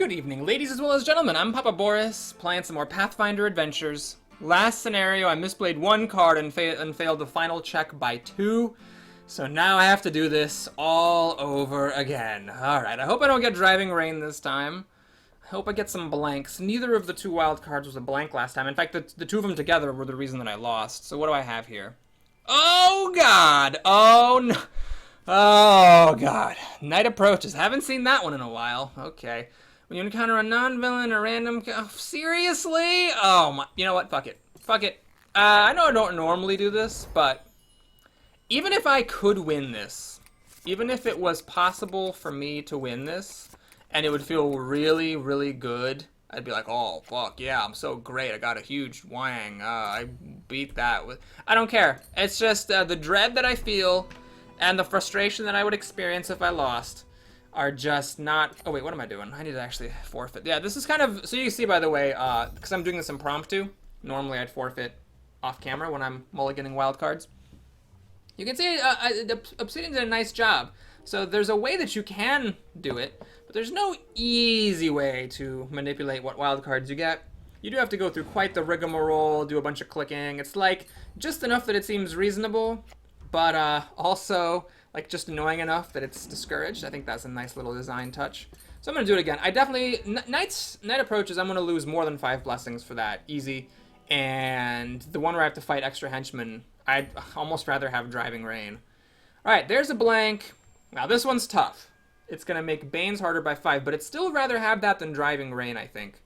Good evening, ladies as well as gentlemen. I'm Papa Boris, playing some more Pathfinder Adventures. Last scenario, I misplayed one card and failed the final check by 2. So now I have to do this all over again. Alright, I hope I don't get driving rain this time. I hope I get some blanks. Neither of the 2 wild cards was a blank last time. In fact, the 2 of them together were the reason that I lost. So what do I have here? Oh, God! Oh, no! Oh, God. Night approaches. Haven't seen that one in a while. Okay. When you encounter a non-villain or random... Oh, seriously? Oh, my... You know what? Fuck it. Fuck it. I know I don't normally do this, but... Even if I could win this, even if it was possible for me to win this, and it would feel really, really good, I'd be like, oh, fuck, yeah, I'm so great. I got a huge wang. I beat that with... I don't care. It's just the dread that I feel and the frustration that I would experience if I lost are just not... Oh, wait, what am I doing? I need to actually forfeit. Yeah, this is kind of... So you see, by the way, because I'm doing this impromptu, normally I'd forfeit off camera when I'm mulliganing wild cards. You can see Obsidian did a nice job. So there's a way that you can do it, but there's no easy way to manipulate what wild cards you get. You do have to go through quite the rigmarole, do a bunch of clicking. It's like just enough that it seems reasonable, but also like just annoying enough that it's discouraged. I think that's a nice little design touch. So I'm going to do it again. I definitely... Night approaches, I'm going to lose more than 5 blessings for that. Easy. And the one where I have to fight extra henchmen, I'd almost rather have driving rain. Alright, there's a blank. Now this one's tough. It's going to make Banes harder by 5, but I'd still rather have that than driving rain, I think.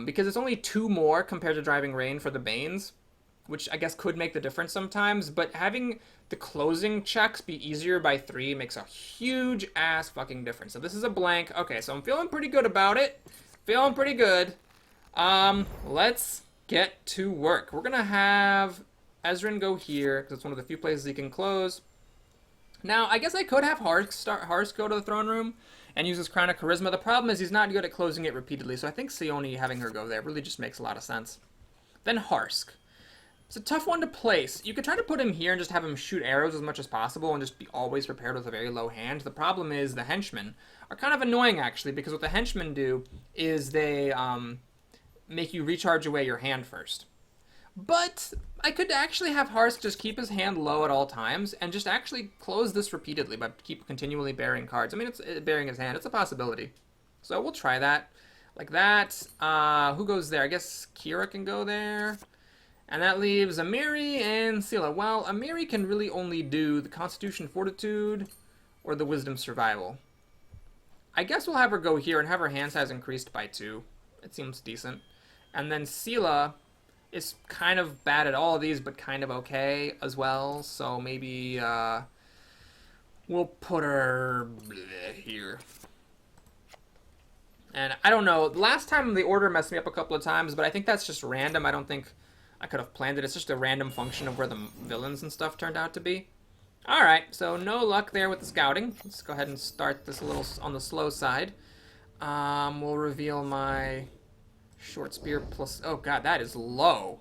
Because it's only 2 more compared to driving rain for the Banes, which I guess could make the difference sometimes, but having the closing checks be easier by 3 makes a huge ass fucking difference. So this is a blank. Okay, so I'm feeling pretty good about it. Feeling pretty good. Let's get to work. We're gonna have Ezrin go here, because it's one of the few places he can close. Now, I guess I could have Harsk go to the throne room and use his Crown of Charisma. The problem is he's not good at closing it repeatedly, so I think Sione having her go there really just makes a lot of sense. Then Harsk. It's a tough one to place. You could try to put him here and just have him shoot arrows as much as possible and just be always prepared with a very low hand. The problem is the henchmen are kind of annoying, actually, because what the henchmen do is they make you recharge away your hand first. But I could actually have Harsk just keep his hand low at all times and just actually close this repeatedly by continually bearing cards. I mean, it's bearing his hand. It's a possibility. So we'll try that. Like that. Who goes there? I guess Kira can go there. And that leaves Amiri and Scylla. Well, Amiri can really only do the Constitution Fortitude or the Wisdom Survival. I guess we'll have her go here and have her hand size increased by 2. It seems decent. And then Scylla is kind of bad at all of these, but kind of okay as well. So maybe we'll put her here. And I don't know. Last time the order messed me up a couple of times, but I think that's just random. I don't think I could have planned it. It's just a random function of where the villains and stuff turned out to be. Alright, so no luck there with the scouting. Let's go ahead and start this a little on the slow side. We'll reveal my short spear plus... Oh god, that is low.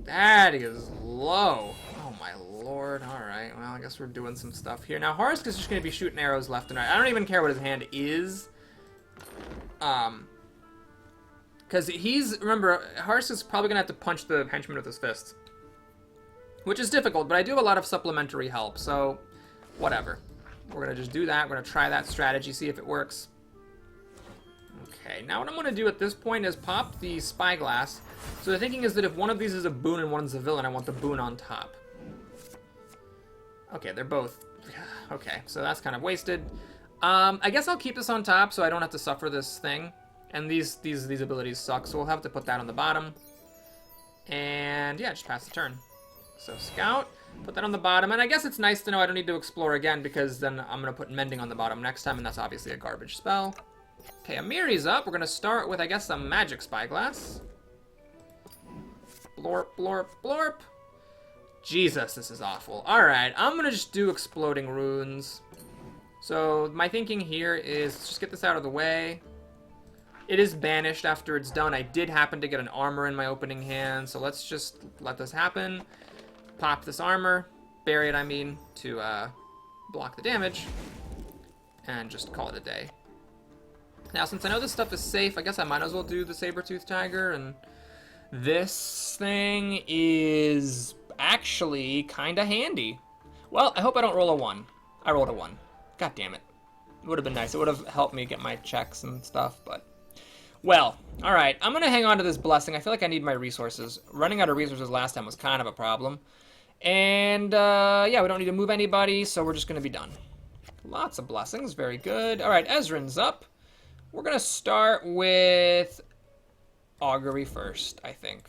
That is low. Oh my lord. Alright, well I guess we're doing some stuff here. Now Harsk is just going to be shooting arrows left and right. I don't even care what his hand is. Because remember, Harsk is probably going to have to punch the henchman with his fists. Which is difficult, but I do have a lot of supplementary help, so whatever. We're going to just do that. We're going to try that strategy, see if it works. Okay, now what I'm going to do at this point is pop the spyglass. So the thinking is that if one of these is a boon and one's a villain, I want the boon on top. Okay, they're both... Okay, so that's kind of wasted. I guess I'll keep this on top so I don't have to suffer this thing. And these abilities suck, so we'll have to put that on the bottom. And yeah, just pass the turn. So Scout, put that on the bottom. And I guess it's nice to know I don't need to explore again, because then I'm going to put Mending on the bottom next time, and that's obviously a garbage spell. Okay, Amiri's up. We're going to start with, I guess, a magic spyglass. Blorp, blorp, blorp. Jesus, this is awful. Alright, I'm going to just do exploding runes. So my thinking here is just get this out of the way. It is banished after it's done. I did happen to get an armor in my opening hand, so let's just let this happen. Pop this armor. Bury it, I mean, to block the damage. And just call it a day. Now, since I know this stuff is safe, I guess I might as well do the saber-tooth tiger, and this thing is actually kind of handy. Well, I hope I don't roll a 1. I rolled a 1. God damn it. It would have been nice. It would have helped me get my checks and stuff, but... Well, alright. I'm going to hang on to this blessing. I feel like I need my resources. Running out of resources last time was kind of a problem. And, yeah, we don't need to move anybody, so we're just going to be done. Lots of blessings. Very good. Alright, Ezrin's up. We're going to start with augury first, I think.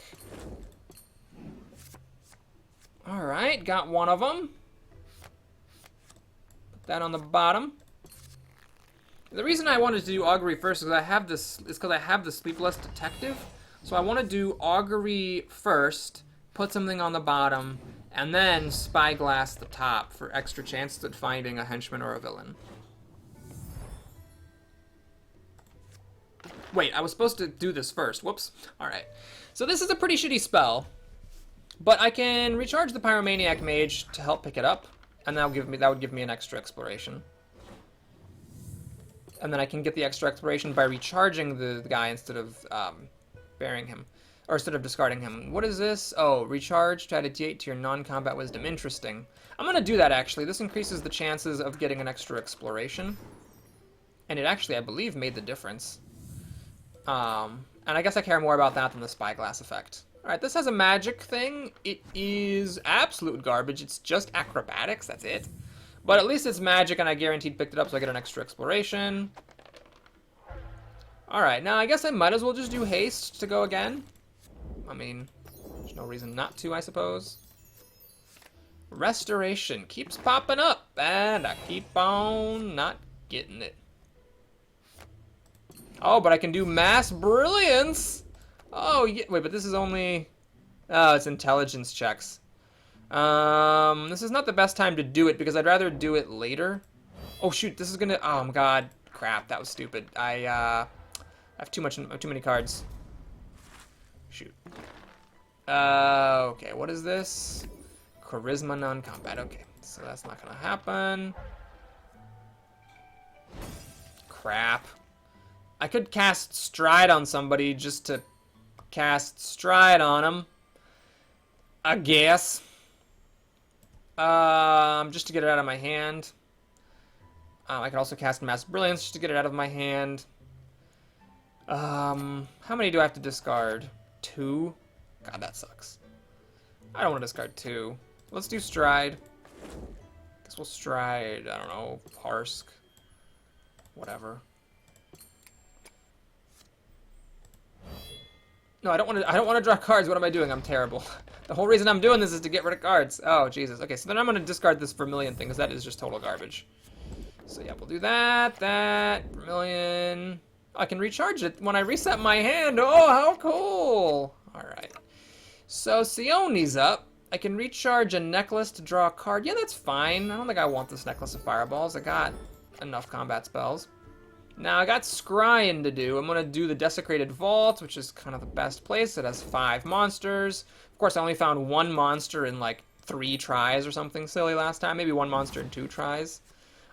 Alright, got one of them. Put that on the bottom. The reason I wanted to do augury first is because I have the sleepless detective. So I want to do augury first, put something on the bottom, and then spyglass the top for extra chances at finding a henchman or a villain. Wait, I was supposed to do this first. Whoops. Alright. So this is a pretty shitty spell. But I can recharge the Pyromaniac Mage to help pick it up. And that would give me an extra exploration. And then I can get the extra exploration by recharging the guy instead of burying him. Or instead of discarding him. What is this? Oh, recharge to add a D8 to your non-combat wisdom. Interesting. I'm going to do that, actually. This increases the chances of getting an extra exploration. And it actually, I believe, made the difference. And I guess I care more about that than the spyglass effect. Alright, this has a magic thing. It is absolute garbage. It's just acrobatics, that's it. But at least it's magic, and I guaranteed picked it up, so I get an extra exploration. Alright, now I guess I might as well just do haste to go again. I mean, there's no reason not to, I suppose. Restoration keeps popping up, and I keep on not getting it. Oh, but I can do mass brilliance. Oh, yeah. Wait, but this is only... Oh, it's intelligence checks. This is not the best time to do it because I'd rather do it later. Oh, shoot. This is gonna... Oh, my God. Crap. That was stupid. I have too many cards. Shoot. Okay. What is this? Charisma non-combat. Okay. So that's not gonna happen. Crap. I could cast Stride on somebody just to cast Stride on him. I guess. Just to get it out of my hand. I could also cast Mass Brilliance just to get it out of my hand. How many do I have to discard? 2? God, that sucks. I don't want to discard 2. Let's do Stride. Guess we'll Stride, I don't know, Parsk. Whatever. No, I don't want to draw cards. What am I doing? I'm terrible. The whole reason I'm doing this is to get rid of cards. Oh, Jesus. Okay, so then I'm going to discard this Vermilion thing, because that is just total garbage. So, yeah, we'll do that, Vermilion. Oh, I can recharge it when I reset my hand. Oh, how cool. All right. So, Sione's up. I can recharge a necklace to draw a card. Yeah, that's fine. I don't think I want this necklace of fireballs. I got enough combat spells. Now, I got scrying to do. I'm going to do the Desecrated Vault, which is kind of the best place. It has 5 monsters. Of course, I only found 1 monster in, like, 3 tries or something silly last time. Maybe 1 monster in 2 tries.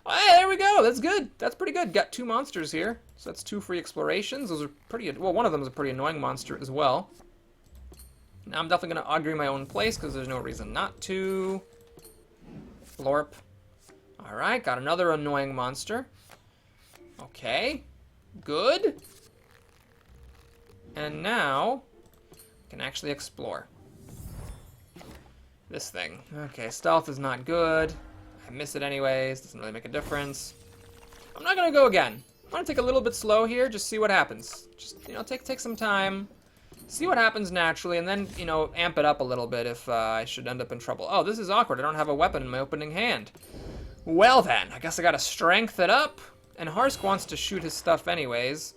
Oh, hey, there we go. That's good. That's pretty good. Got 2 monsters here. So that's 2 free explorations. Those are pretty... Well, one of them is a pretty annoying monster as well. Now, I'm definitely going to augury my own place, because there's no reason not to. Florp. Alright, got another annoying monster. Okay, good. And now, I can actually explore. This thing. Okay, stealth is not good. I miss it anyways, doesn't really make a difference. I'm not gonna go again. I'm gonna take a little bit slow here, just see what happens. Just, you know, take some time. See what happens naturally, and then, you know, amp it up a little bit if I should end up in trouble. Oh, this is awkward. I don't have a weapon in my opening hand. Well then, I guess I gotta strength it up. And Harsk wants to shoot his stuff anyways.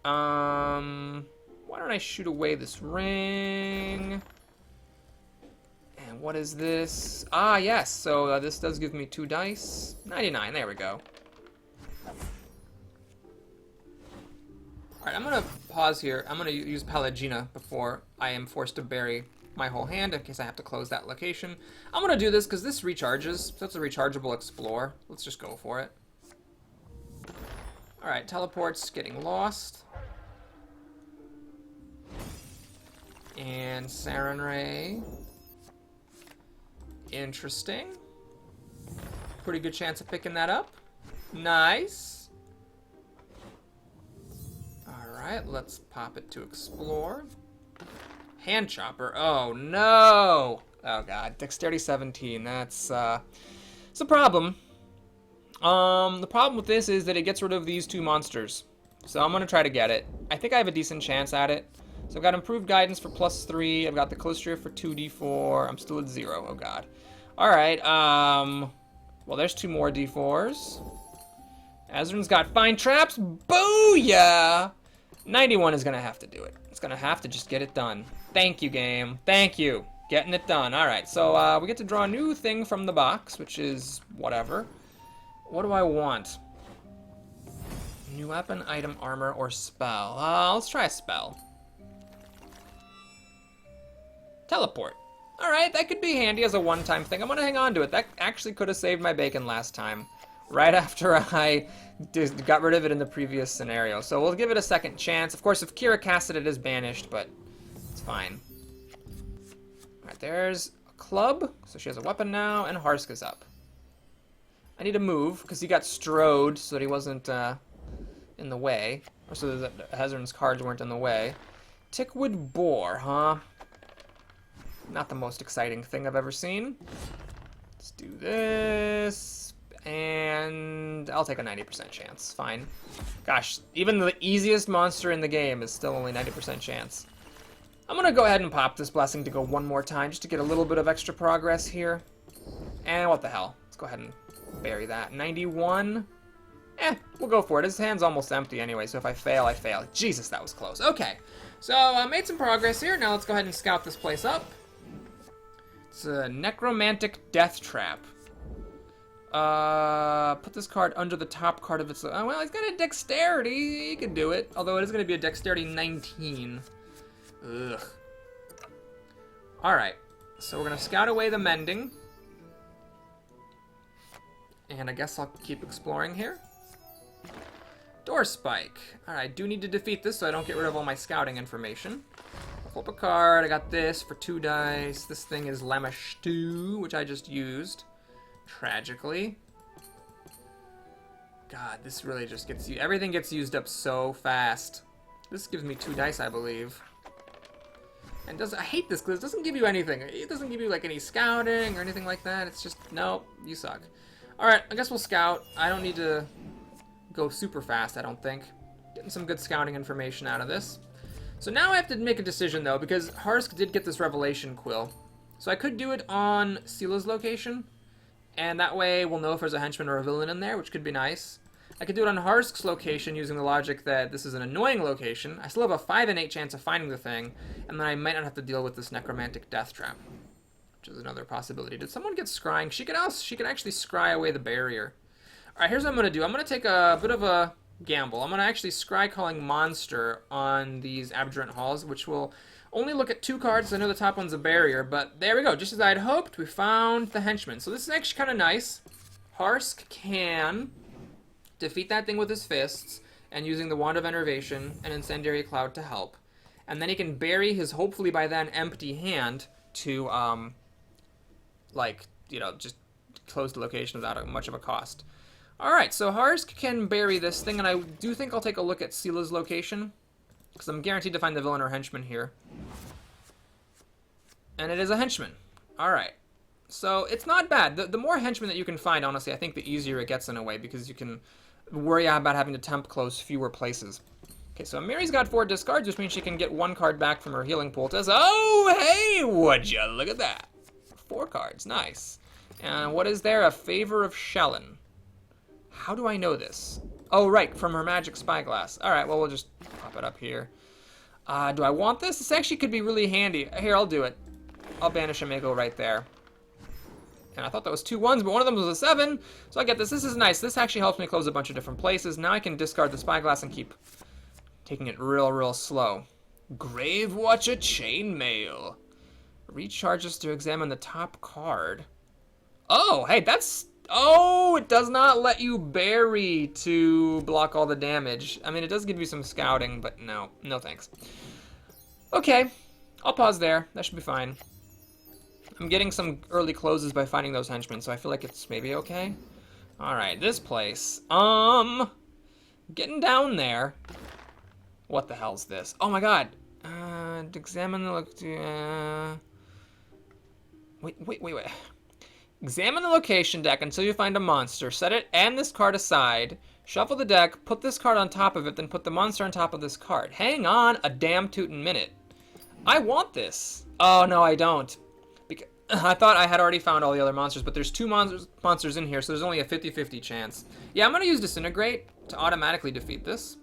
Why don't I shoot away this ring? And what is this? Ah, yes. So this does give me 2 dice. 99. There we go. Alright, I'm going to pause here. I'm going to use Pallegina before I am forced to bury my whole hand in case I have to close that location. I'm going to do this because this recharges. So it's a rechargeable explore. Let's just go for it. Alright, teleport's getting lost. And Sarin Ray. Interesting. Pretty good chance of picking that up. Nice. Alright, let's pop it to explore. Hand chopper. Oh no! Oh god, dexterity 17. That's it's a problem. The problem with this is that it gets rid of these two monsters. So I'm gonna try to get it. I think I have a decent chance at it. So I've got improved guidance for +3. I've got the Calistria for 2d4. I'm still at 0. Oh god. Alright, well there's 2 more d4s. Azrin's got fine traps. Booyah! 91 is gonna have to do it. It's gonna have to just get it done. Thank you, game. Thank you. Getting it done. Alright, so we get to draw a new thing from the box, which is whatever. What do I want? New weapon, item, armor, or spell? Let's try a spell. Teleport. Alright, that could be handy as a one-time thing. I'm gonna hang on to it. That actually could have saved my bacon last time. Right after I got rid of it in the previous scenario. So we'll give it a second chance. Of course, if Kira casted it, it is banished, but it's fine. Alright, there's a club. So she has a weapon now, and Harsk is up. I need to move, because he got strode so that he wasn't in the way. Or so that Hezron's cards weren't in the way. Tickwood Boar, huh? Not the most exciting thing I've ever seen. Let's do this. And I'll take a 90% chance. Fine. Gosh, even the easiest monster in the game is still only 90% chance. I'm going to go ahead and pop this blessing to go one more time just to get a little bit of extra progress here. And what the hell. Let's go ahead and bury that. 91. We'll go for it. His hand's almost empty anyway, so if I fail, I fail. Jesus, that was close. Okay. So I made some progress here. Now let's go ahead and scout this place up. It's a necromantic death trap. Put this card under the top card of its... well, he's got a dexterity. He can do it. Although it is going to be a dexterity 19. Ugh. Alright. So we're going to scout away the mending. And I guess I'll keep exploring here. Door spike. Alright, I do need to defeat this so I don't get rid of all my scouting information. I'll flip a card. I got this for 2 dice. This thing is Lamashtu, which I just used. Tragically. God, this really just gets you. Everything gets used up so fast. This gives me 2 dice, I believe. And I hate this because it doesn't give you anything. It doesn't give you like any scouting or anything like that. It's just, no, you suck. Alright, I guess we'll scout. I don't need to go super fast, I don't think. Getting some good scouting information out of this. So now I have to make a decision though, because Harsk did get this revelation quill. So I could do it on Sila's location. And that way we'll know if there's a henchman or a villain in there, which could be nice. I could do it on Harsk's location using the logic that this is an annoying location. I still have a 5 in 8 chance of finding the thing, and then I might not have to deal with this necromantic death trap, which is another possibility. Did someone get scrying? She could actually scry away the barrier. All right, here's what I'm going to do. I'm going to take a bit of a gamble. I'm going to actually scry calling monster on these Abjurant Halls, which will only look at 2 cards. I know the top one's a barrier, but there we go. Just as I had hoped, we found the henchman. So this is actually kind of nice. Harsk can defeat that thing with his fists and using the Wand of Enervation and Incendiary Cloud to help. And then he can bury his, hopefully by then, empty hand to, just close the location without much of a cost. Alright, so Harsk can bury this thing, and I do think I'll take a look at Sila's location, because I'm guaranteed to find the villain or henchman here. And it is a henchman. Alright. So it's not bad. The more henchmen that you can find, honestly, I think the easier it gets in a way, because you can worry about having to temp close fewer places. Okay, so Mary's got 4 discards, which means she can get 1 card back from her healing pool. Oh, hey, would you look at that. 4 cards, nice. And what is there? A Favor of Shellen. How do I know this? Oh, right, from her magic spyglass. All right, well, we'll just pop it up here. Do I want this? This actually could be really handy. Here, I'll do it. I'll banish Amigo right there. And I thought that was 2 1s, but one of them was a 7. So I get this. This is nice. This actually helps me close a bunch of different places. Now I can discard the spyglass and keep taking it real slow. Grave Watcher Chainmail. Recharges to examine the top card. Oh, hey, that's Oh, it does not let you bury to block all the damage. I mean, it does give you some scouting, but no. No thanks. Okay, I'll pause there. That should be fine. I'm getting some early closes by finding those henchmen, so I feel like it's maybe okay. Alright, this place. Getting down there. What the hell's this? Oh my god. Examine the wait. Examine the location deck until you find a monster. Set it and this card aside. Shuffle the deck, put this card on top of it, then put the monster on top of this card. Hang on a damn tootin' minute. I want this. Oh, no, I don't. Because I thought I had already found all the other monsters, but there's two monsters in here, so there's only a 50-50 chance. Yeah, I'm going to use Disintegrate to automatically defeat this.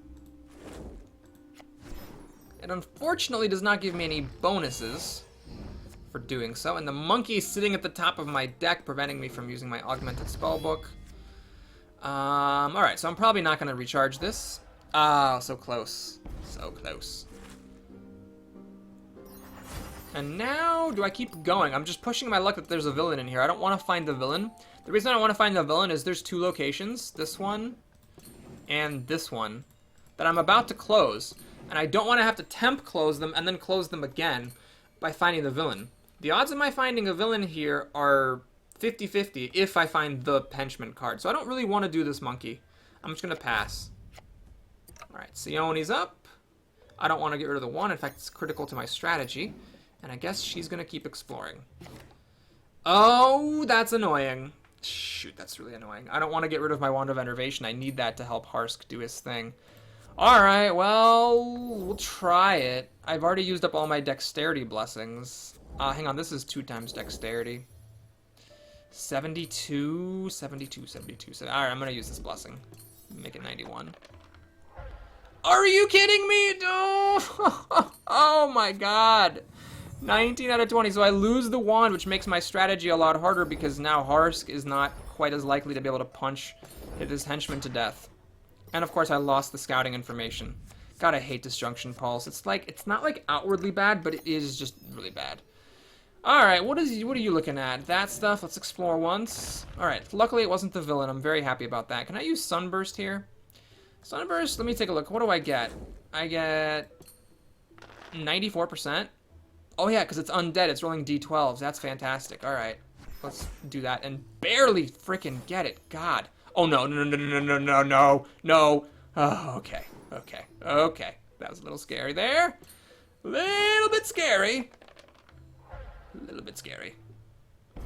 It unfortunately does not give me any bonuses for doing so, and the monkey's sitting at the top of my deck, preventing me from using my Augmented Spellbook. Alright, so I'm probably not going to recharge this. Ah, so close. So close. And now, do I keep going? I'm just pushing my luck that there's a villain in here. I don't want to find the villain. The reason I don't want to find the villain is there's two locations, this one and this one, that I'm about to close. And I don't want to have to temp close them and then close them again by finding the villain. The odds of my finding a villain here are 50-50 if I find the henchman card. So I don't really want to do this monkey. I'm just going to pass. Alright, Sione's up. I don't want to get rid of the one. In fact, it's critical to my strategy. And I guess she's going to keep exploring. Oh, that's annoying. Shoot, that's really annoying. I don't want to get rid of my Wand of Enervation. I need that to help Harsk do his thing. Alright, well, we'll try it. I've already used up all my Dexterity blessings. Hang on, this is 2 times Dexterity. 72, 72. Alright, I'm going to use this blessing. Make it 91. Are you kidding me? Oh, oh my god. 19 out of 20, so I lose the wand, which makes my strategy a lot harder because now Harsk is not quite as likely to be able to hit his henchman to death. And of course I lost the scouting information. God, I hate Disjunction Pulse. It's not like outwardly bad, but it is just really bad. Alright, what are you looking at? That stuff, let's explore once. Alright, luckily it wasn't the villain. I'm very happy about that. Can I use Sunburst here? Sunburst, let me take a look. What do I get? I get 94%. Oh yeah, because it's undead. It's rolling d12s. That's fantastic. Alright, let's do that. And barely freaking get it. God. Oh no. Oh, okay. That was a little scary there. Little bit scary.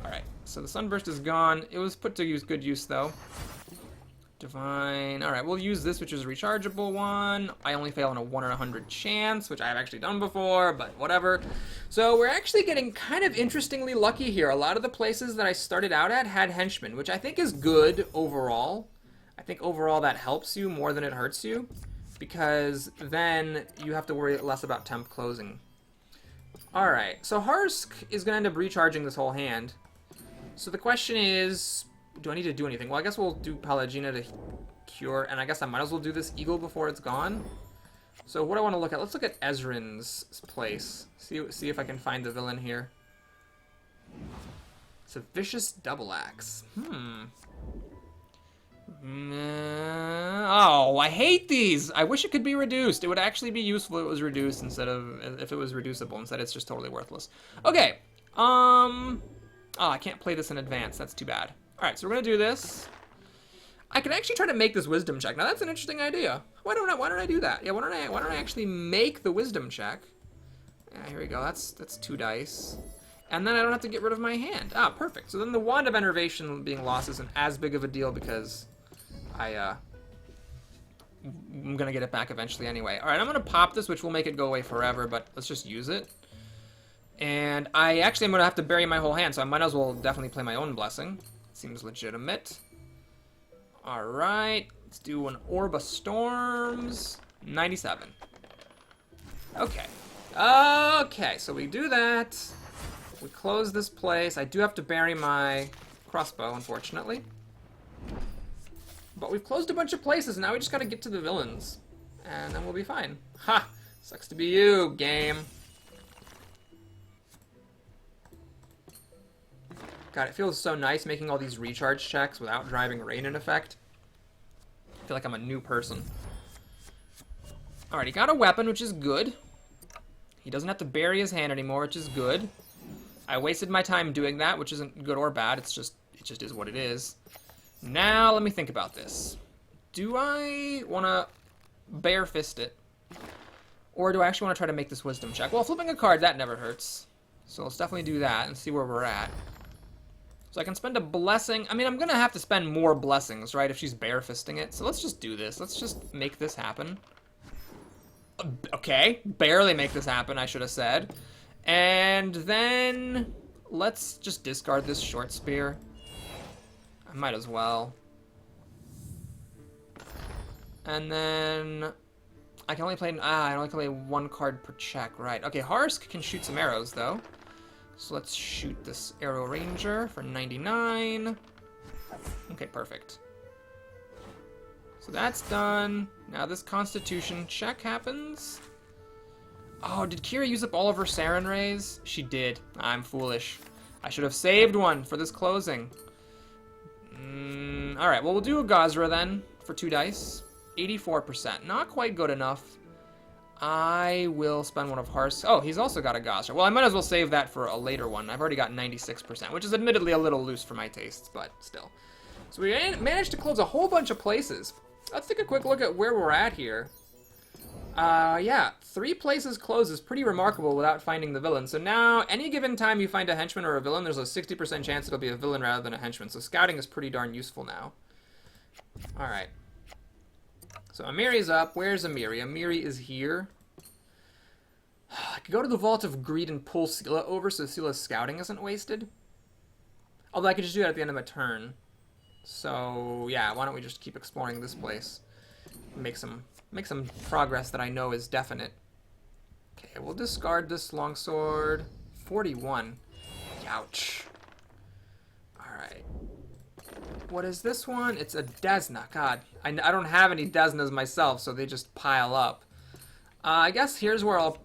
Alright, so the Sunburst is gone. It was put to good use, though. Divine. Alright, we'll use this, which is a rechargeable one. I only fail on a 1 in 100 chance, which I've actually done before, but whatever. So we're actually getting kind of interestingly lucky here. A lot of the places that I started out at had henchmen, which I think is good overall. I think overall that helps you more than it hurts you, because then you have to worry less about temp closing. Alright, so Harsk is going to end up recharging this whole hand. So the question is, do I need to do anything? Well, I guess we'll do Pallegina to cure, and I guess I might as well do this Eagle before it's gone. So what do I want to look at? Let's look at Ezrin's place. See if I can find the villain here. It's a Vicious Double Axe. Oh, I hate these! I wish it could be reduced. It would actually be useful if it was reduced instead of if it was reducible. Instead, it's just totally worthless. Okay. Oh, I can't play this in advance. That's too bad. Alright, so we're gonna do this. I could actually try to make this wisdom check. Now that's an interesting idea. Why don't I do that? Yeah, why don't I actually make the wisdom check? Yeah, here we go. That's 2 dice. And then I don't have to get rid of my hand. Ah, perfect. So then the Wand of Enervation being lost isn't as big of a deal because I'm gonna get it back eventually anyway. Alright, I'm gonna pop this, which will make it go away forever, but let's just use it. And I actually am gonna have to bury my whole hand, so I might as well definitely play my own blessing. Seems legitimate. Alright, let's do an Orb of Storms. 97. Okay. Okay, so we do that. We close this place. I do have to bury my crossbow, unfortunately. But we've closed a bunch of places, now we just gotta get to the villains. And then we'll be fine. Ha! Sucks to be you, game. God, it feels so nice making all these recharge checks without driving rain in effect. I feel like I'm a new person. Alright, he got a weapon, which is good. He doesn't have to bury his hand anymore, which is good. I wasted my time doing that, which isn't good or bad. It just is what it is. Now, let me think about this. Do I want to bare fist it? Or do I actually want to try to make this wisdom check? Well, flipping a card, that never hurts. So let's definitely do that and see where we're at. So I can spend a blessing. I mean, I'm going to have to spend more blessings, right, if she's bare fisting it. So let's just do this. Let's just make this happen. Okay, barely make this happen, I should have said. And then let's just discard this short spear. I might as well. And then I can only play, I only can play one card per check, right. Okay, Harsk can shoot some arrows, though. So let's shoot this Arrow Ranger for 99. Okay, perfect. So that's done. Now this Constitution check happens. Oh, did Kira use up all of her Sarin Rays? She did. I'm foolish. I should have saved one for this closing. Alright, well, we'll do a Gazra then for 2 dice. 84%. Not quite good enough. I will spend one of Harsk. Oh, he's also got a Gazra. Well, I might as well save that for a later one. I've already got 96%, which is admittedly a little loose for my tastes, but still. So we managed to close a whole bunch of places. Let's take a quick look at where we're at here. Yeah, 3 places closed is pretty remarkable without finding the villain. So now, any given time you find a henchman or a villain, there's a 60% chance it'll be a villain rather than a henchman. So scouting is pretty darn useful now. Alright. So Amiri's up. Where's Amiri? Amiri is here. I could go to the Vault of Greed and pull Scylla over so Scylla's scouting isn't wasted. Although I could just do that at the end of my turn. So, yeah, why don't we just keep exploring this place? Make some progress that I know is definite. Okay, we'll discard this longsword. 41. Ouch. Alright. What is this one? It's a Desna. God, I don't have any Desnas myself, so they just pile up. I guess here's where I'll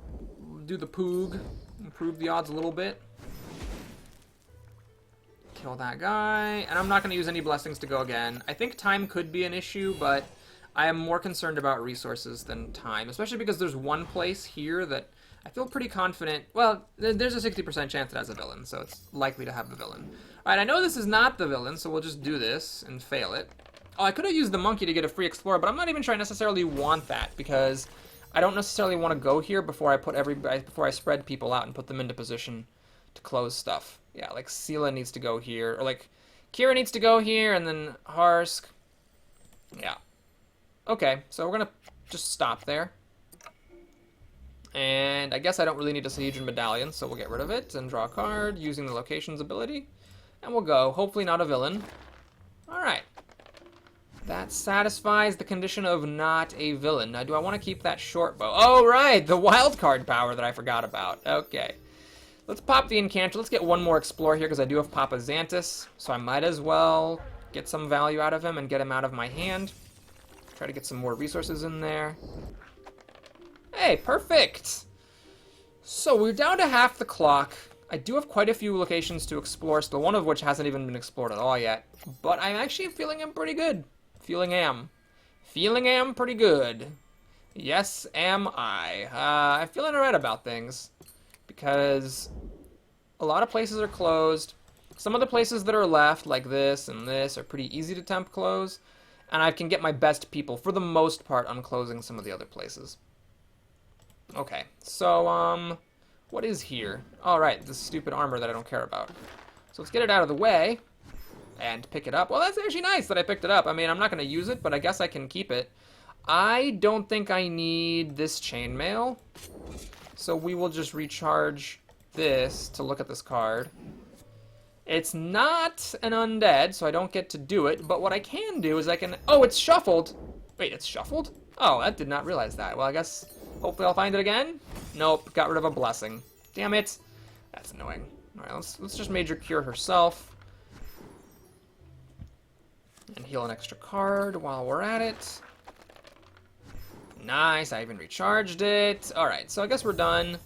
do the Poog. Improve the odds a little bit. Kill that guy. And I'm not going to use any blessings to go again. I think time could be an issue, but I am more concerned about resources than time. Especially because there's one place here that I feel pretty confident. Well, there's a 60% chance it has a villain, so it's likely to have the villain. Alright, I know this is not the villain, so we'll just do this and fail it. Oh, I could have used the monkey to get a free explorer, but I'm not even sure I necessarily want that, because I don't necessarily want to go here before I before I spread people out and put them into position to close stuff. Yeah, like Scylla needs to go here, or like Kira needs to go here, and then Harsk. Yeah. Okay, so we're gonna just stop there. And I guess I don't really need a Sahedron Medallion, so we'll get rid of it and draw a card using the Locations ability. And we'll go. Hopefully not a villain. Alright. That satisfies the condition of not a villain. Now, do I want to keep that short bow? Oh, right! The wild card power that I forgot about. Okay. Let's pop the Incanter. Let's get one more Explorer here, because I do have Papa Xanthus. So I might as well get some value out of him and get him out of my hand. Try to get some more resources in there. Hey, perfect! So we're down to half the clock. I do have quite a few locations to explore still, one of which hasn't even been explored at all yet. But I'm actually feeling him pretty good. Feeling am pretty good. Yes, am I. I'm feeling alright about things. Because a lot of places are closed. Some of the places that are left, like this and this, are pretty easy to temp close. And I can get my best people, for the most part, on closing some of the other places. Okay, so, what is here? All right, this stupid armor that I don't care about. So let's get it out of the way and pick it up. Well, that's actually nice that I picked it up. I mean, I'm not going to use it, but I guess I can keep it. I don't think I need this chainmail. So we will just recharge this to look at this card. It's not an undead, so I don't get to do it. But what I can do is I can... Oh, it's shuffled. Wait, it's shuffled? Oh, I did not realize that. Well, I guess hopefully I'll find it again. Nope, got rid of a blessing. Damn it. That's annoying. All right, let's just Major Cure herself. And heal an extra card while we're at it. Nice, I even recharged it. Alright, so I guess we're done.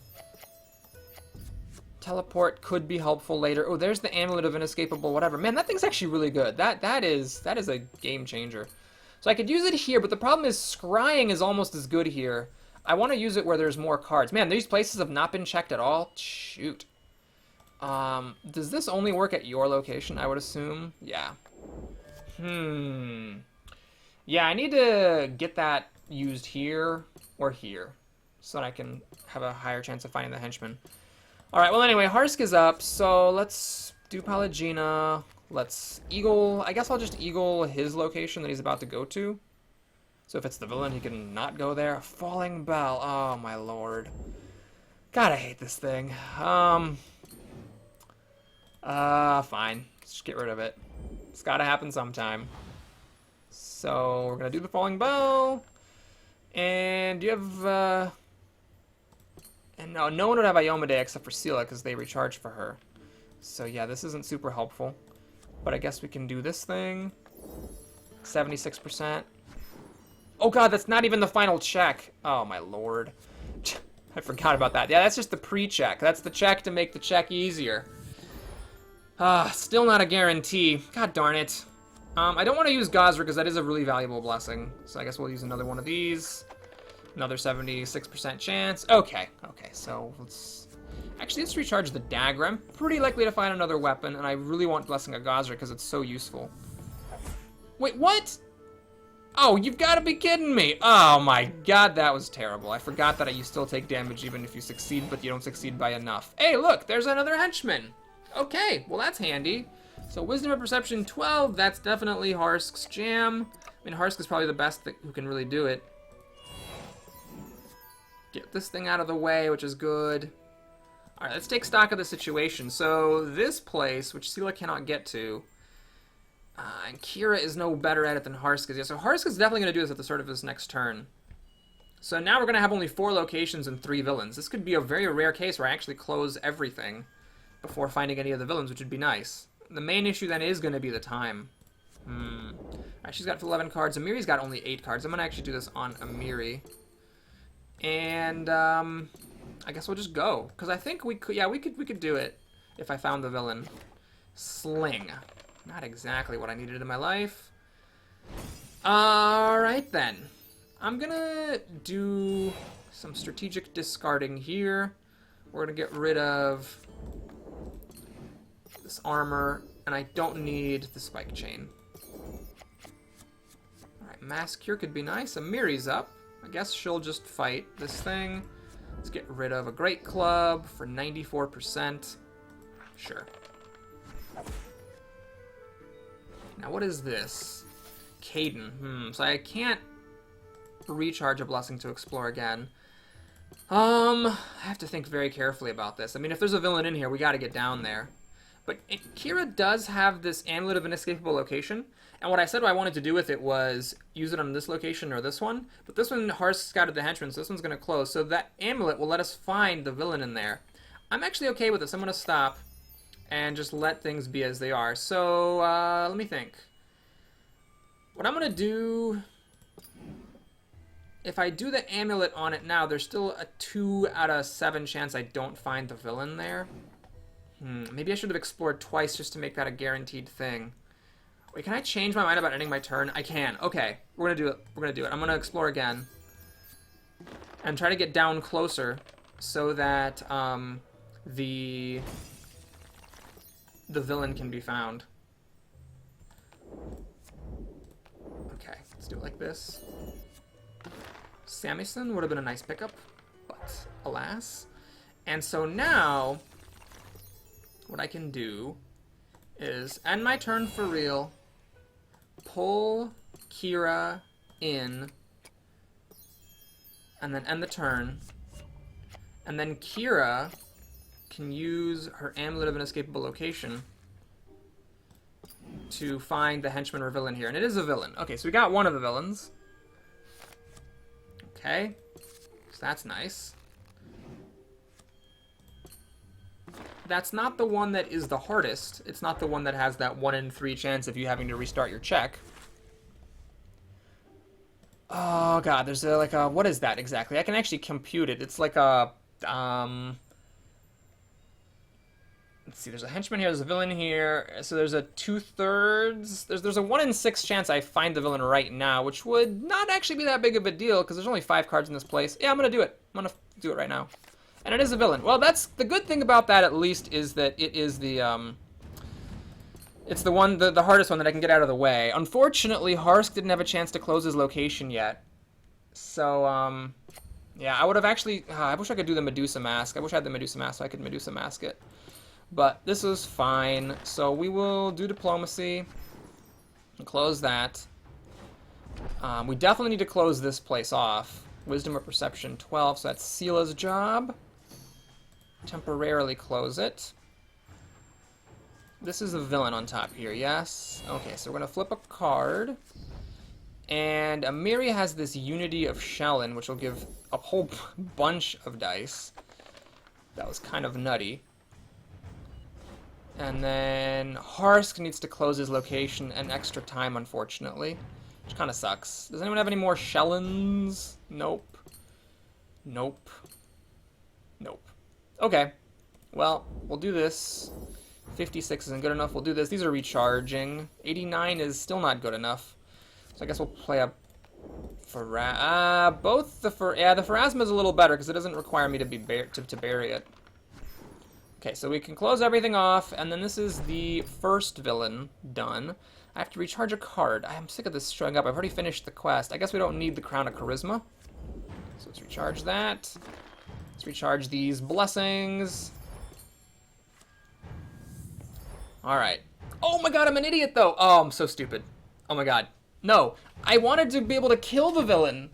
Teleport could be helpful later. Oh, there's the Amulet of Inescapable whatever. Man, that thing's actually really good. That is a game changer. So I could use it here, but the problem is scrying is almost as good here. I want to use it where there's more cards. Man, these places have not been checked at all. Shoot. Does this only work at your location, I would assume? Yeah. Yeah, I need to get that used here or here so that I can have a higher chance of finding the henchman. Alright, well anyway, Harsk is up, so let's do Pallegina. Let's eagle. I guess I'll just eagle his location that he's about to go to. So if it's the villain, he can not go there. Falling Bell. Oh, my lord. God, I hate this thing. Fine. Let's just get rid of it. It's gotta happen sometime. So we're gonna do the Falling Bell. And you have, and no one would have Iomade except for Sela because they recharge for her. So yeah, this isn't super helpful. But I guess we can do this thing. 76%. Oh god, that's not even the final check. Oh my lord. I forgot about that. Yeah, that's just the pre-check. That's the check to make the check easier. Still not a guarantee. God darn it. I don't want to use Gosra because that is a really valuable blessing. So I guess we'll use another one of these. Another 76% chance. Okay, so let's recharge the dagger. I'm pretty likely to find another weapon, and I really want Blessing of Gosra because it's so useful. Wait, what? Oh, you've got to be kidding me. Oh my god, that was terrible. I forgot that you still take damage even if you succeed, but you don't succeed by enough. Hey, look, there's another henchman. Okay, well that's handy. So Wisdom and Perception 12, that's definitely Harsk's jam. I mean, Harsk is probably the best who can really do it. Get this thing out of the way, which is good. Alright, let's take stock of the situation. So this place, which Sela cannot get to, and Kira is no better at it than Harsk is. Yeah, so Harsk is definitely going to do this at the start of his next turn. So now we're going to have only 4 locations and 3 villains. This could be a very rare case where I actually close everything before finding any of the villains, which would be nice. The main issue then is going to be the time. Alright, she's got 11 cards. Amiri's got only 8 cards. I'm going to actually do this on Amiri. And I guess we'll just go, because I think we could. Yeah, we could do it if I found the villain. Sling, not exactly what I needed in my life. All right then, I'm gonna do some strategic discarding here. We're gonna get rid of this armor, and I don't need the spike chain. All right, Mass Cure could be nice. Amiri's up. I guess she'll just fight this thing. Let's get rid of a Great Club for 94%. Sure. Now what is this? Caden. So I can't recharge a blessing to explore again. I have to think very carefully about this. I mean, if there's a villain in here, we gotta get down there. But Kira does have this Amulet of Inescapable Location. And what I said I wanted to do with it was use it on this location or this one. But this one, Harsk scouted the henchman, so this one's going to close. So that amulet will let us find the villain in there. I'm actually okay with this. I'm going to stop and just let things be as they are. So, let me think. What I'm going to do... If I do the amulet on it now, there's still a 2 out of 7 chance I don't find the villain there. Maybe I should have explored twice just to make that a guaranteed thing. Wait, can I change my mind about ending my turn? I can. Okay, we're gonna do it. We're gonna do it. I'm gonna explore again and try to get down closer so that the villain can be found. Okay, let's do it like this. Samison would have been a nice pickup, but alas. And so now, what I can do is end my turn for real, pull Kira in, and then end the turn. And then Kira can use her Amulet of Inescapable Location to find the henchman or villain here. And it is a villain. Okay, so we got one of the villains. Okay, so that's nice. That's not the one that is the hardest. It's not the one that has that 1 in 3 chance of you having to restart your check. Oh god, there's like a, what is that exactly? I can actually compute it. It's like a, Let's see, there's a henchman here, there's a villain here, so there's a 2/3. There's a 1 in 6 chance I find the villain right now, which would not actually be that big of a deal, because there's only 5 cards in this place. Yeah, I'm gonna do it. I'm gonna do it right now. And it is a villain. Well, that's the good thing about that, at least, is that it is the, it's the one, the hardest one that I can get out of the way. Unfortunately, Harsk didn't have a chance to close his location yet. So, yeah, I would have actually, I wish I could do the Medusa Mask. I wish I had the Medusa Mask so I could Medusa Mask it. But this is fine. So we will do Diplomacy and close that. We definitely need to close this place off. Wisdom or Perception 12, so that's Sila's job. Temporarily close it. This is the villain on top here, yes? Okay, so we're going to flip a card. And Amiri has this Unity of Shellin, which will give a whole bunch of dice. That was kind of nutty. And then Harsk needs to close his location an extra time, unfortunately. Which kind of sucks. Does anyone have any more Shellins? Nope. Nope. Nope. Okay. Well, we'll do this. 56 isn't good enough. We'll do this. These are recharging. 89 is still not good enough. So I guess we'll play a both the Pharasma is a little better because it doesn't require me to be to bury it. Okay, so we can close everything off, and then this is the first villain done. I have to recharge a card. I'm sick of this showing up. I've already finished the quest. I guess we don't need the Crown of Charisma. So let's recharge that. Let's recharge these blessings. Alright. Oh my god, I'm an idiot, though! Oh, I'm so stupid. Oh my god. No. I wanted to be able to kill the villain.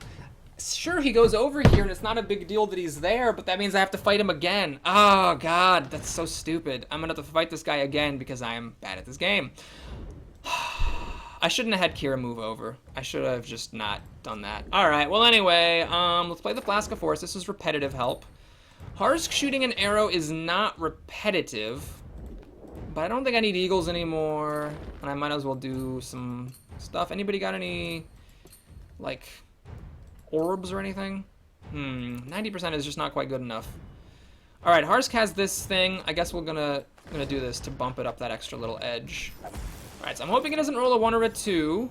Sure, he goes over here, and it's not a big deal that he's there, but that means I have to fight him again. Oh, God, that's so stupid. I'm gonna have to fight this guy again because I am bad at this game. I shouldn't have had Kira move over. I should have just not done that. Alright, well, anyway, let's play the Flask of Force. This is repetitive help. Harsk shooting an arrow is not repetitive, but I don't think I need eagles anymore, and I might as well do some stuff. Anybody got any, like, orbs or anything? 90% is just not quite good enough. Alright, Harsk has this thing. I guess we're gonna do this to bump it up that extra little edge. Alright, so I'm hoping it doesn't roll a 1 or a 2.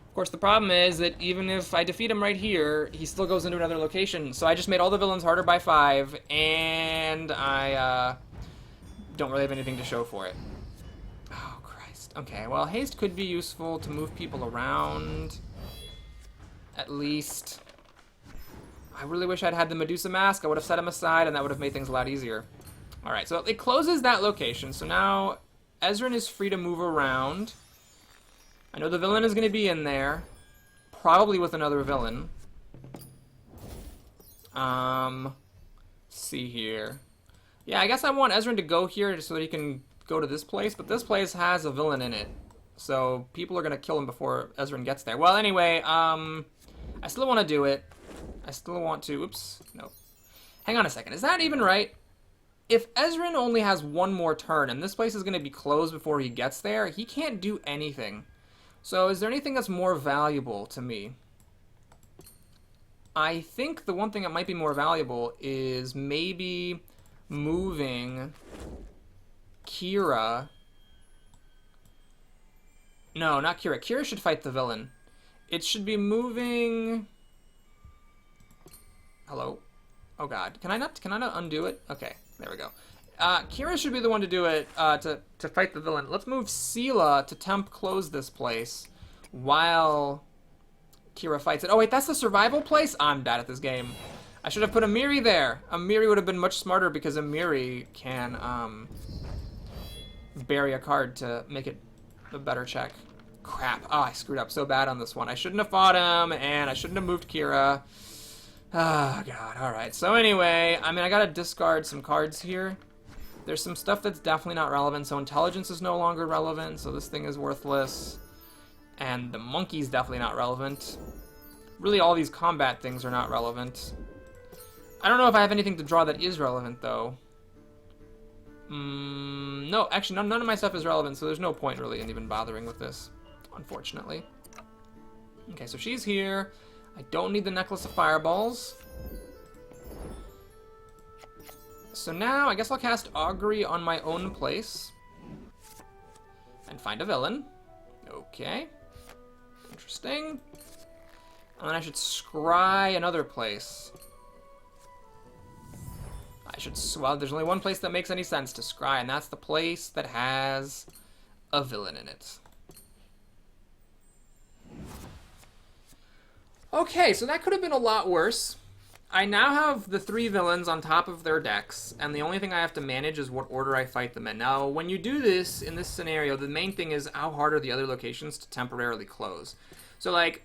Of course, the problem is that even if I defeat him right here, he still goes into another location. So I just made all the villains harder by 5, and I don't really have anything to show for it. Oh, Christ. Okay, well, haste could be useful to move people around. At least. I really wish I'd had the Medusa Mask. I would have set him aside, and that would have made things a lot easier. Alright, so it closes that location. So now Ezrin is free to move around. I know the villain is going to be in there. Probably with another villain. See here. Yeah, I guess I want Ezrin to go here so that he can go to this place, but this place has a villain in it. So people are going to kill him before Ezrin gets there. Well, anyway, I still want to do it. I still want to... Oops. No. Hang on a second. Is that even right? If Ezrin only has one more turn and this place is going to be closed before he gets there, he can't do anything. So is there anything that's more valuable to me? I think the one thing that might be more valuable is maybe moving Kira. No, not Kira. Kira should fight the villain. It should be moving... Hello? Oh god. Can I not undo it? Okay, there we go. Kira should be the one to do it, to fight the villain. Let's move Sila to temp close this place while Kira fights it. Oh wait, that's the survival place? I'm bad at this game. I should have put Amiri there. Amiri would have been much smarter because Amiri can, bury a card to make it a better check. Crap. Oh, I screwed up so bad on this one. I shouldn't have fought him, and I shouldn't have moved Kira. Oh, God. Alright. So anyway, I mean, I gotta discard some cards here. There's some stuff that's definitely not relevant. So intelligence is no longer relevant, so this thing is worthless. And the monkey's definitely not relevant. Really, all these combat things are not relevant. I don't know if I have anything to draw that is relevant, though. No, actually, none of my stuff is relevant, so there's no point, really, in even bothering with this, unfortunately. Okay, so she's here. I don't need the Necklace of Fireballs. so now I guess I'll cast Augury on my own place. And find a villain. Okay. Interesting. And then I should scry another place. Well, there's only one place that makes any sense to scry, and that's the place that has a villain in it. Okay, so that could have been a lot worse. I now have the 3 villains on top of their decks, and the only thing I have to manage is what order I fight them in. Now, when you do this, in this scenario, the main thing is how hard are the other locations to temporarily close. So, like,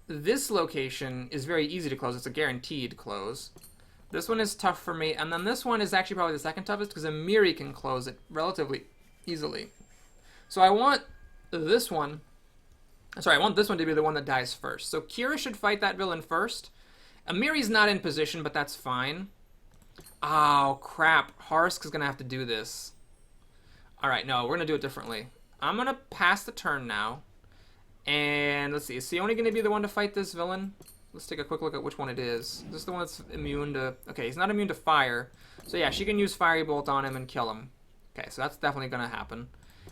this location is very easy to close. It's a guaranteed close. This one is tough for me, and then this one is actually probably the second toughest because Amiri can close it relatively easily. So I want this one... Sorry, I want this one to be the one that dies first. So Kira should fight that villain first. Amiri's not in position, but that's fine. Oh, crap. Harsk is going to have to do this. Alright, no, we're going to do it differently. I'm going to pass the turn now. And let's see, is Sione going to be the one to fight this villain? Let's take a quick look at which one it is. Is this the one that's immune to... Okay, he's not immune to fire. So yeah, she can use Fiery Bolt on him and kill him. Okay, so that's definitely going to happen.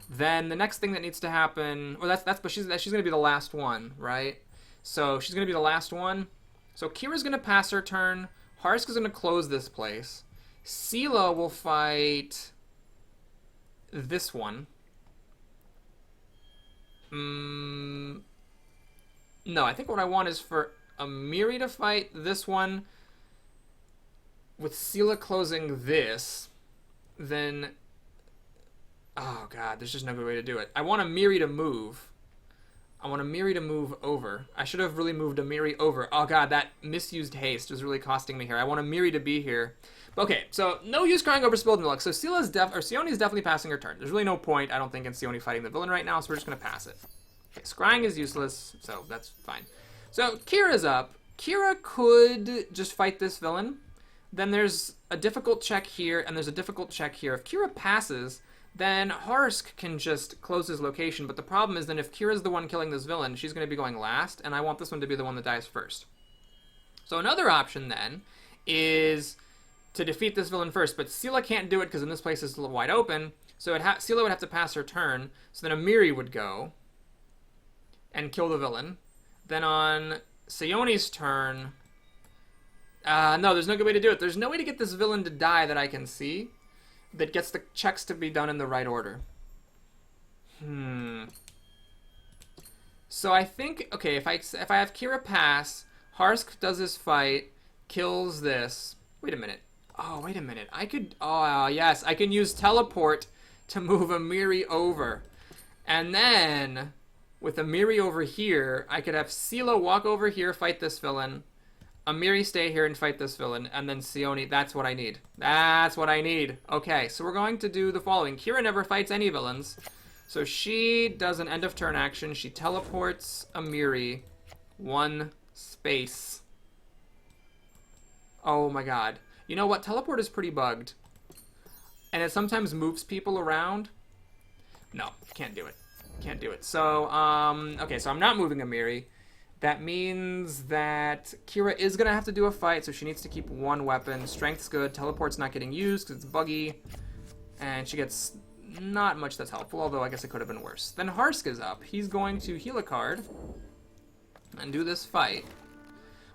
Then the next thing that needs to happen... Well, but she's going to be the last one, right? So she's going to be the last one. So Kira's going to pass her turn. Harsk is going to close this place. Sela will fight this one. No, I think what I want is for Amiri to fight this one with Sela closing this. Then... Oh, God, there's just no good way to do it. I want Amiri to move. I want Amiri to move over. I should have really moved Amiri over. Oh, God, that misused haste was really costing me here. I want Amiri to be here. Okay, so no use crying over spilled milk. So Sione's definitely passing her turn. There's really no point, I don't think, in Sione fighting the villain right now, so we're just going to pass it. Okay, scrying is useless, so that's fine. So Kira's up. Kira could just fight this villain. Then there's a difficult check here, and there's a difficult check here. If Kira passes, then Harsk can just close his location. But the problem is then if Kira's the one killing this villain, she's going to be going last, and I want this one to be the one that dies first. So another option then is to defeat this villain first, but Sela can't do it because in this place is a little wide open. So Sela would have to pass her turn, so then Amiri would go and kill the villain. Then on Sione's turn... no, there's no good way to do it. There's no way to get this villain to die that I can see that gets the checks to be done in the right order. So I think... Okay, if I have Kira pass, Harsk does his fight, kills this... Wait a minute. Oh, wait a minute. I could... Oh, yes. I can use teleport to move Amiri over. And then... with Amiri over here, I could have Sela walk over here, fight this villain. Amiri stay here and fight this villain. And then Sione, that's what I need. That's what I need. Okay, so we're going to do the following. Kira never fights any villains. So she does an end of turn action. She teleports Amiri 1 space. Oh my god. You know what? Teleport is pretty bugged. And it sometimes moves people around. No, can't do it. Can't do it. So, okay, so I'm not moving Amiri. That means that Kira is going to have to do a fight, so she needs to keep 1 weapon. Strength's good. Teleport's not getting used because it's buggy. And she gets not much that's helpful, although I guess it could have been worse. Then Harsk is up. He's going to heal a card and do this fight,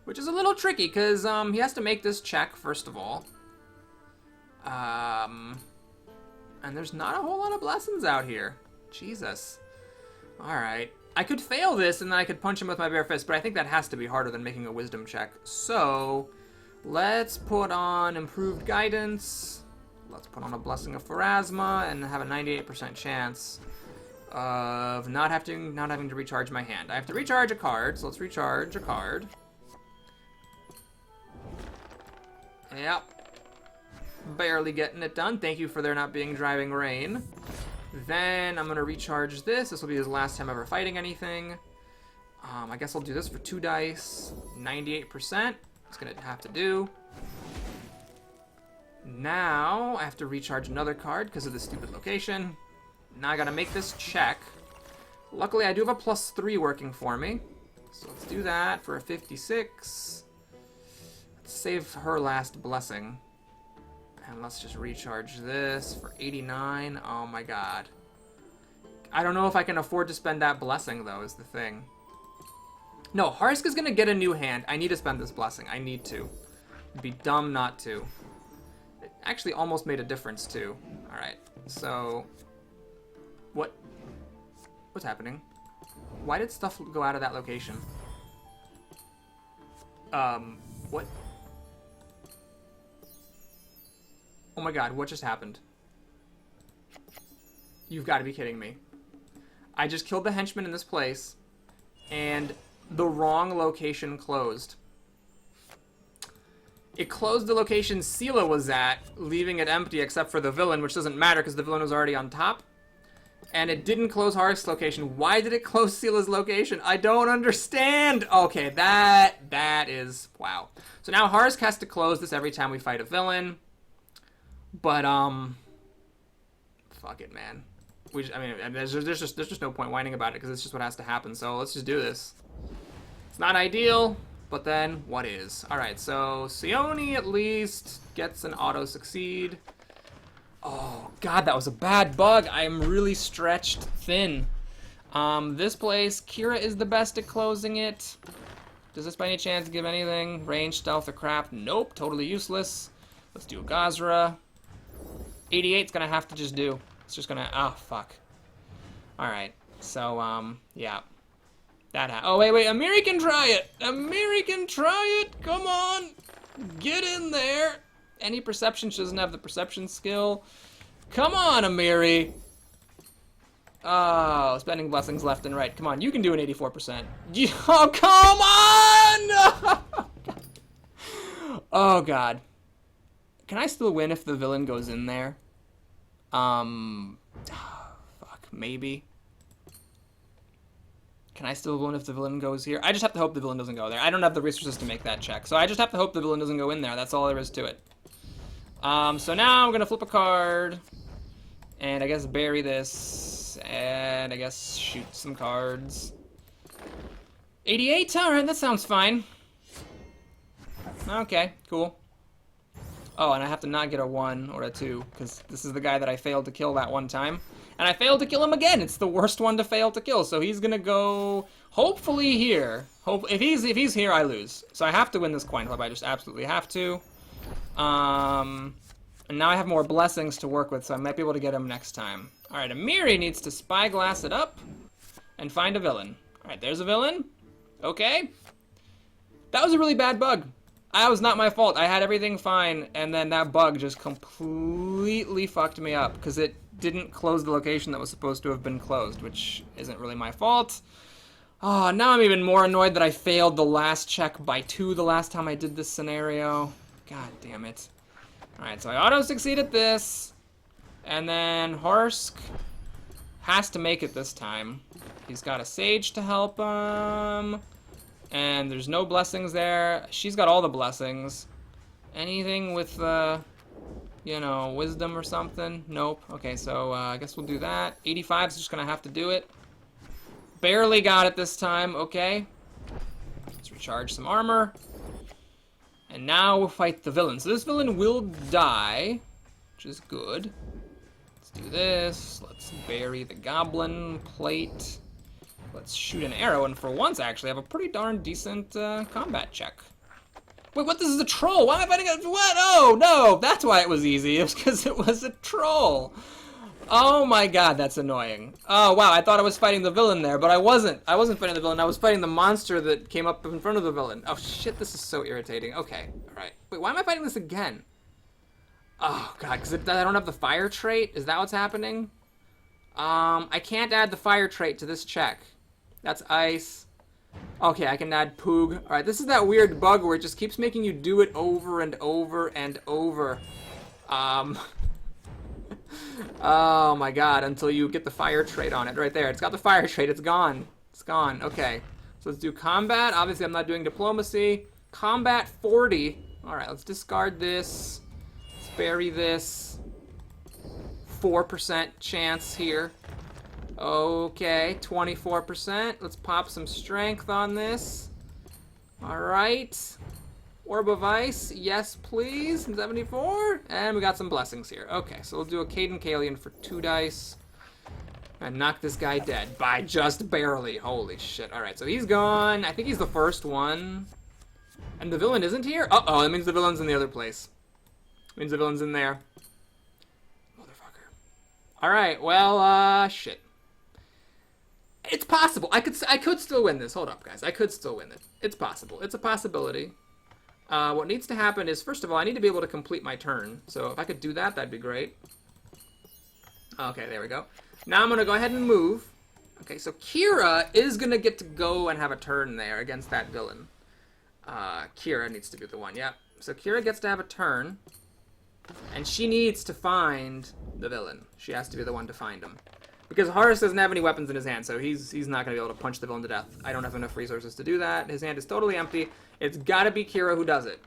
which is a little tricky because he has to make this check, first of all. And there's not a whole lot of blessings out here. Jesus. Alright. I could fail this and then I could punch him with my bare fist, but I think that has to be harder than making a wisdom check. So, let's put on improved guidance. Let's put on a blessing of Pharasma and have a 98% chance of not having to recharge my hand. I have to recharge a card, so let's recharge a card. Yep. Barely getting it done. Thank you for there not being driving rain. Then I'm going to recharge this. This will be his last time ever fighting anything. I guess I'll do this for 2 dice. 98%. It's going to have to do. Now I have to recharge another card because of this stupid location. Now I got to make this check. Luckily, I do have a +3 working for me. So let's do that for a 56. Let's save her last blessing. And let's just recharge this for 89. Oh my god. I don't know if I can afford to spend that blessing, though, is the thing. No, Harska's gonna get a new hand. I need to spend this blessing. I need to. It'd be dumb not to. It actually almost made a difference, too. Alright, so... What's happening? Why did stuff go out of that location? What? Oh my god, what just happened? You've got to be kidding me. I just killed the henchman in this place, and the wrong location closed. It closed the location Sela was at, leaving it empty except for the villain, which doesn't matter because the villain was already on top. And it didn't close Harsk's location. Why did it close Sela's location? I don't understand! Okay, that is... Wow. So now Harsk has to close this every time we fight a villain. But, fuck it, man. There's just no point whining about it because it's just what has to happen. So let's just do this. It's not ideal, but then what is? Alright, so Sione at least gets an auto-succeed. Oh, God, that was a bad bug. I am really stretched thin. This place, Kira is the best at closing it. Does this by any chance give anything? Range, stealth, or craft? Nope, totally useless. Let's do a Gazra. 88's gonna have to just do. It's just gonna... Oh, fuck. Alright, so, yeah. Oh, wait, Amiri can try it! Amiri can try it! Come on! Get in there! Any perception, she doesn't have the perception skill. Come on, Amiri! Oh, spending blessings left and right. Come on, you can do an 84%. Oh, come on! Oh, God. Can I still win if the villain goes in there? Fuck, maybe. Can I still win if the villain goes here? I just have to hope the villain doesn't go there. I don't have the resources to make that check, so I just have to hope the villain doesn't go in there. That's all there is to it. So now I'm gonna flip a card, and I guess bury this, and I guess shoot some cards. 88? Alright, that sounds fine. Okay, cool. Oh, and I have to not get a 1 or a 2, because this is the guy that I failed to kill that one time. And I failed to kill him again! It's the worst one to fail to kill, so he's gonna go, hopefully here. If he's here, I lose. So I have to win this coin flip, I just absolutely have to. And now I have more blessings to work with, so I might be able to get him next time. Alright, Amiri needs to spyglass it up and find a villain. Alright, there's a villain. Okay. That was a really bad bug. That was not my fault. I had everything fine, and then that bug just completely fucked me up, because it didn't close the location that was supposed to have been closed, which isn't really my fault. Oh, now I'm even more annoyed that I failed the last check by 2 the last time I did this scenario. God damn it. Alright, so I auto-succeed at this, and then Harsk has to make it this time. He's got a Sage to help him, and there's no blessings there. She's got all the blessings. Anything with, you know, wisdom or something? Nope. Okay, so I guess we'll do that. 85's just gonna have to do it. Barely got it this time, okay. Let's recharge some armor. And now we'll fight the villain. So this villain will die, which is good. Let's do this. Let's bury the goblin plate. Let's shoot an arrow, and for once, actually, I have a pretty darn decent combat check. Wait, what? This is a troll. Why am I fighting a... What? Oh, no. That's why it was easy. It was because it was a troll. Oh, my God. That's annoying. Oh, wow. I thought I was fighting the villain there, but I wasn't. I wasn't fighting the villain. I was fighting the monster that came up in front of the villain. Oh, shit. This is so irritating. Okay. All right. Wait, why am I fighting this again? Oh, God. Because I don't have the fire trait? Is that what's happening? I can't add the fire trait to this check. That's ice. Okay, I can add Poog. Alright, this is that weird bug where it just keeps making you do it over and over and over. Oh my god, until you get the fire trait on it. Right there, it's got the fire trait, it's gone. It's gone, okay. So let's do combat. Obviously I'm not doing diplomacy. Combat 40. Alright, let's discard this. Let's bury this. 4% chance here. Okay, 24%. Let's pop some strength on this. Alright. Orb of Ice, yes please, 74. And we got some blessings here. Okay, so we'll do a Caden Kalian for 2 dice. And knock this guy dead by just barely. Holy shit. Alright, so he's gone. I think he's the first one. And the villain isn't here? Uh-oh, that means the villain's in the other place. Means the villain's in there. Motherfucker. Alright, well, shit. It's possible. I could still win this. Hold up, guys. I could still win it. It's possible. It's a possibility. What needs to happen is, first of all, I need to be able to complete my turn. So if I could do that, that'd be great. Okay, there we go. Now I'm going to go ahead and move. Okay, so Kira is going to get to go and have a turn there against that villain. Kira needs to be the one, yeah. So Kira gets to have a turn. And she needs to find the villain. She has to be the one to find him. Because Horace doesn't have any weapons in his hand, so he's not going to be able to punch the villain to death. I don't have enough resources to do that. His hand is totally empty. It's got to be Kira who does it.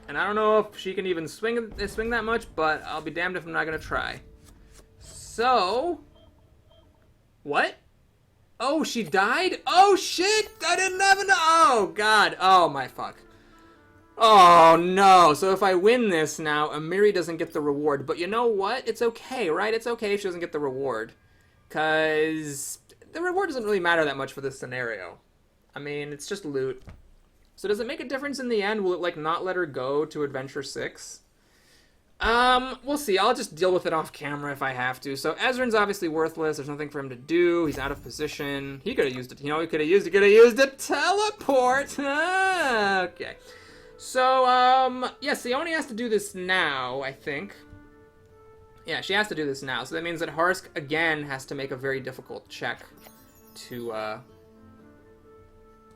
And I don't know if she can even swing that much, but I'll be damned if I'm not going to try. So... What? Oh, she died? Oh, shit! I didn't have enough... Oh, God. Oh, my fuck. Oh, no. So if I win this now, Amiri doesn't get the reward. But you know what? It's okay, right? It's okay if she doesn't get the reward. Because the reward doesn't really matter that much for this scenario. I mean, it's just loot. So does it make a difference in the end? Will it, like, not let her go to Adventure 6? We'll see. I'll just deal with it off camera if I have to. So Ezran's obviously worthless. There's nothing for him to do. He's out of position. He could have used it. You know, he could have used a teleport. Okay. So, yeah, Sione has to do this now, I think. Yeah, she has to do this now. So that means that Harsk, again, has to make a very difficult check to,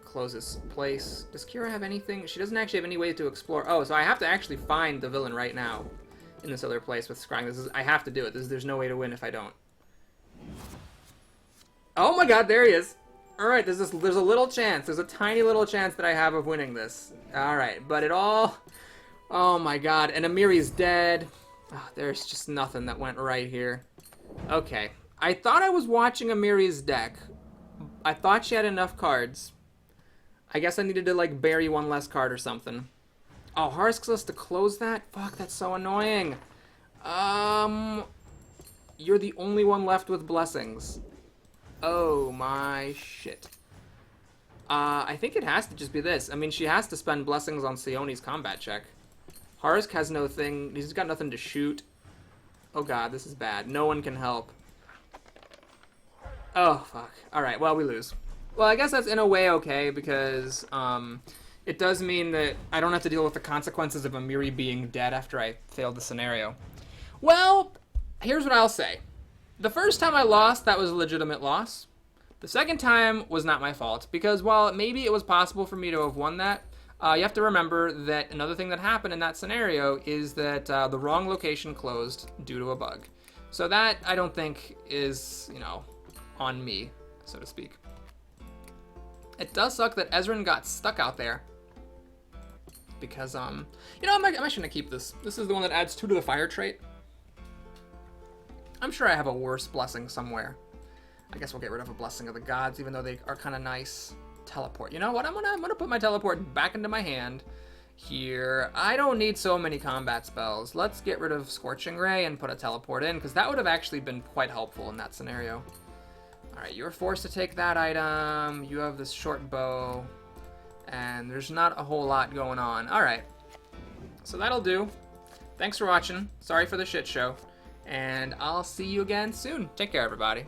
close this place. Does Kira have anything? She doesn't actually have any way to explore. Oh, so I have to actually find the villain right now in this other place with scrying. I have to do it. There's no way to win if I don't. Oh my god, there he is. Alright, there's a little chance. There's a tiny little chance that I have of winning this. Alright, but it all... Oh my god, and Amiri's dead. Oh, there's just nothing that went right here. Okay. I thought I was watching Amiri's deck. I thought she had enough cards. I guess I needed to, like, bury one less card or something. Oh, Harsk has to close that? Fuck, that's so annoying. You're the only one left with blessings. Oh, my shit. I think it has to just be this. I mean, she has to spend blessings on Sione's combat check. Harsk has no thing. He's got nothing to shoot. Oh, God, this is bad. No one can help. Oh, fuck. Alright, well, we lose. Well, I guess that's in a way okay, because it does mean that I don't have to deal with the consequences of Amiri being dead after I failed the scenario. Well, here's what I'll say. The first time I lost, that was a legitimate loss. The second time was not my fault, because while maybe it was possible for me to have won that, you have to remember that another thing that happened in that scenario is that the wrong location closed due to a bug. So that, I don't think, is, you know, on me, so to speak. It does suck that Ezran got stuck out there. Because, you know, I'm actually going to keep this. This is the one that adds 2 to the fire trait. I'm sure I have a worse blessing somewhere. I guess we'll get rid of a blessing of the gods, even though they are kind of nice. Teleport. You know what? I'm gonna put my teleport back into my hand here. I don't need so many combat spells. Let's get rid of Scorching Ray and put a teleport in, because that would have actually been quite helpful in that scenario. Alright, you're forced to take that item. You have this short bow. And there's not a whole lot going on. Alright. So that'll do. Thanks for watching. Sorry for the shit show. And I'll see you again soon. Take care, everybody.